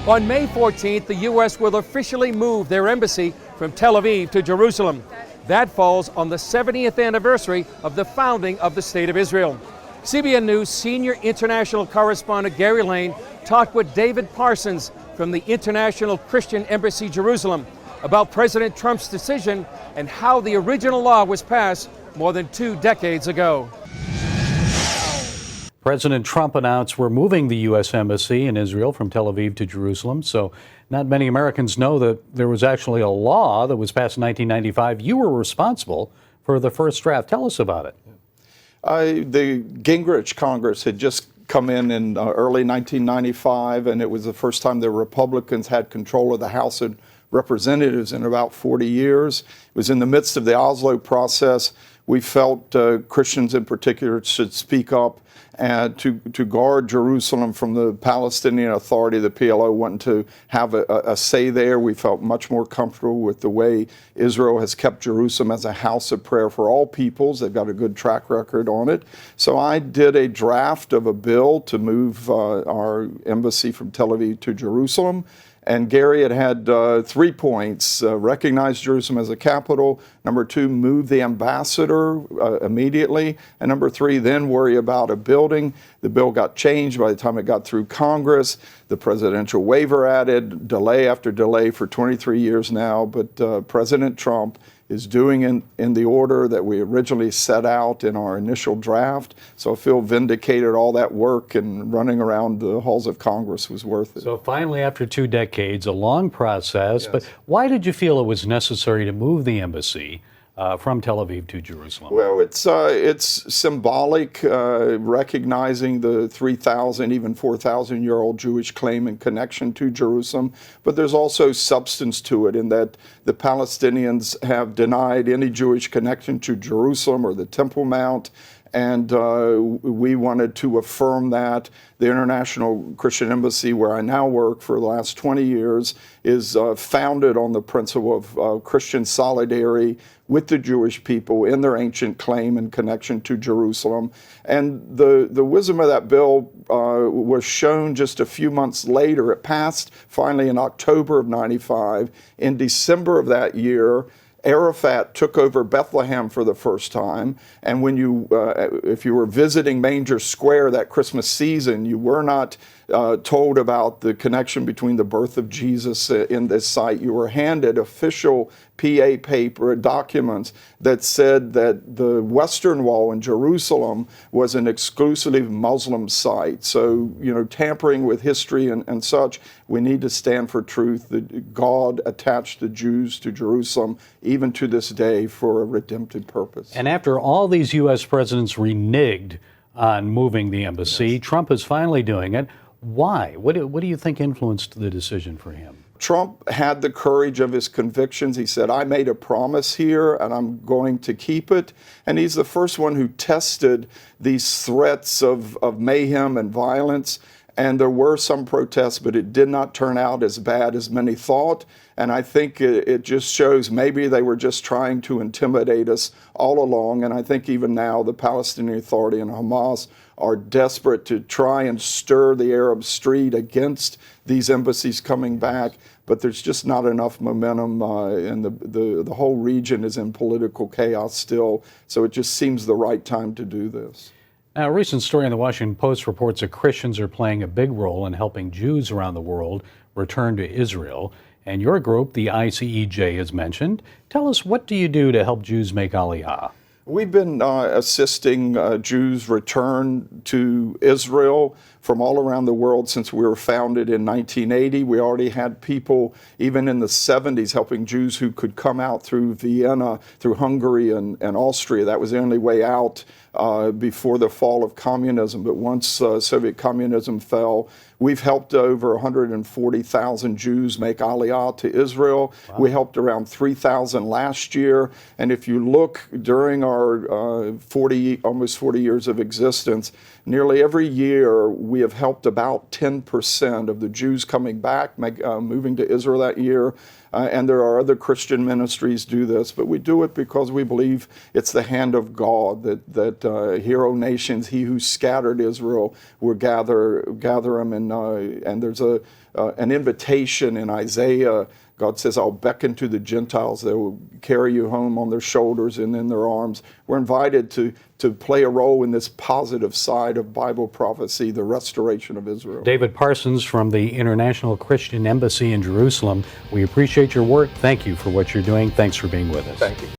On May 14th, the U.S. will officially move their embassy from Tel Aviv to Jerusalem. That falls on the 70th anniversary of the founding of the State of Israel. CBN News senior international correspondent Gary Lane talked with David Parsons from the International Christian Embassy Jerusalem about President Trump's decision and how the original law was passed more than 2 decades ago. President Trump announced we're moving the U.S. Embassy in Israel from Tel Aviv to Jerusalem. So not many Americans know that there was actually a law that was passed in 1995. You were responsible for the first draft. Tell us about it. The Gingrich Congress had just come in early 1995, and it was the first time the Republicans had control of the House of Representatives in about 40 years. It was in the midst of the Oslo process. We felt Christians in particular should speak up and to guard Jerusalem from the Palestinian Authority. The PLO wanted to have a say there. We felt much more comfortable with the way Israel has kept Jerusalem as a house of prayer for all peoples. They've got a good track record on it. So I did a draft of a bill to move our embassy from Tel Aviv to Jerusalem. And Gary had 3 points: recognize Jerusalem as a capital; number 2, move the ambassador immediately; and number 3, then worry about a building. The bill got changed by the time it got through Congress. The presidential waiver added, delay after delay for 23 years now. But President Trump is doing in the order that we originally set out in our initial draft. So I feel vindicated. All that work and running around the halls of Congress was worth it. So finally, after 2 decades, a long process, Yes. but why did you feel it was necessary to move the embassy from Tel Aviv to Jerusalem? Well, it's symbolic, recognizing the 3,000, even 4,000-year-old Jewish claim and connection to Jerusalem. But there's also substance to it in that the Palestinians have denied any Jewish connection to Jerusalem or the Temple Mount. And we wanted to affirm that. The International Christian Embassy, where I now work for the last 20 years, is founded on the principle of Christian solidarity with the Jewish people in their ancient claim and connection to Jerusalem. And the wisdom of that bill was shown just a few months later. It passed finally in October of '95. In December of that year, Arafat took over Bethlehem for the first time, and when if you were visiting Manger Square that Christmas season, you were not told about the connection between the birth of Jesus in this site. You were handed official PA paper documents that said that the Western Wall in Jerusalem was an exclusively Muslim site. So, tampering with history and such, we need to stand for truth that God attached the Jews to Jerusalem, even to this day, for a redemptive purpose. And after all these U.S. presidents reneged on moving the embassy, yes, Trump is finally doing it. Why? What do you think influenced the decision for him? Trump had the courage of his convictions. He said, I made a promise here and I'm going to keep it. And he's the first one who tested these threats of mayhem and violence. And there were some protests, but it did not turn out as bad as many thought. And I think it just shows maybe they were just trying to intimidate us all along. And I think even now the Palestinian Authority and Hamas are desperate to try and stir the Arab street against these embassies coming back. But there's just not enough momentum, and the whole region is in political chaos still. So it just seems the right time to do this. Now, a recent story in the Washington Post reports that Christians are playing a big role in helping Jews around the world return to Israel. And your group, the ICEJ, is mentioned. Tell us, what do you do to help Jews make Aliyah? We've been assisting Jews return to Israel from all around the world since we were founded in 1980. We already had people, even in the 70s, helping Jews who could come out through Vienna, through Hungary and Austria. That was the only way out before the fall of communism. But once Soviet communism fell, we've helped over 140,000 Jews make Aliyah to Israel. Wow. We helped around 3,000 last year. And if you look during our almost 40 years of existence, nearly every year we have helped about 10% of the Jews coming back, moving to Israel that year. And there are other Christian ministries do this, but we do it because we believe it's the hand of God that hear, O nations, he who scattered Israel will gather them. And there's a an invitation in Isaiah. God says, I'll beckon to the Gentiles. They will carry you home on their shoulders and in their arms. We're invited to play a role in this positive side of Bible prophecy, the restoration of Israel. David Parsons from the International Christian Embassy in Jerusalem, we appreciate your work. Thank you for what you're doing. Thanks for being with us. Thank you.